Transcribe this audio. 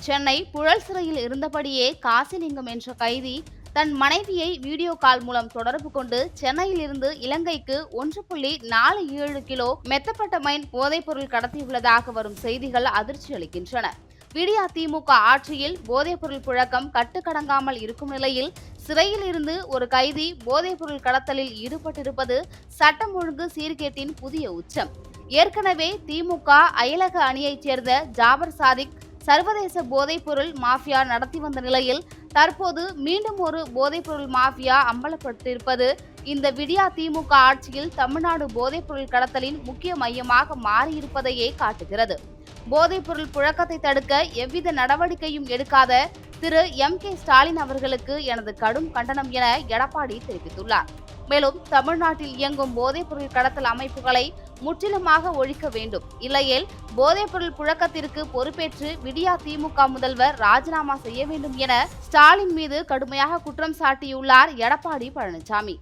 சென்னை புழல் சிறையில் இருந்தபடியே காசிலிங்கம் என்ற கைதி தன் மனைவியை வீடியோ கால் மூலம் தொடர்பு கொண்டு சென்னையில் இருந்து இலங்கைக்கு 1.47 கிலோ மெத்தப்பட்டமைன் போதைப்பொருள் கடத்தியுள்ளதாக வரும் செய்திகள் அதிர்ச்சி அளிக்கின்றன. விடியா திமுக ஆட்சியில் போதைப்பொருள் புழக்கம் கட்டுக்கடங்காமல் இருக்கும் நிலையில் சிறையில் இருந்து ஒரு கைதி போதைப்பொருள் கடத்தலில் ஈடுபட்டிருப்பது சட்டம் ஒழுங்கு சீர்கேட்டின் புதிய உச்சம். ஏற்கனவே திமுக அயலக அணியைச் சேர்ந்த ஜாபர் சாதிக் சர்வதேச போதைப்பொருள் மாஃபியா நடத்தி வந்த நிலையில் தற்போது மீண்டும் ஒரு போதைப்பொருள் மாஃபியா அம்பலப்பட்டிருப்பது இந்த விடியா திமுக ஆட்சியில் தமிழ்நாடு போதைப்பொருள் கடத்தலின் முக்கிய மையமாக மாறியிருப்பதையே காட்டுகிறது. போதைப்பொருள் புழக்கத்தை தடுக்க எவ்வித நடவடிக்கையும் எடுக்காத திரு M.K. ஸ்டாலின் அவர்களுக்கு எனது கடும் கண்டனம் என எடப்பாடி தெரிவித்துள்ளார். மேலும் தமிழ்நாட்டில் இயங்கும் போதைப்பொருள் கடத்தல் அமைப்புகளை முற்றிலுமாக ஒழிக்க வேண்டும், இல்லையேல் போதைப்பொருள் புழக்கத்திற்கு பொறுப்பேற்று விடியா திமுக முதல்வர் ராஜினாமா செய்ய வேண்டும் என ஸ்டாலின் மீது கடுமையாக குற்றம் சாட்டியுள்ளார் எடப்பாடி பழனிசாமி.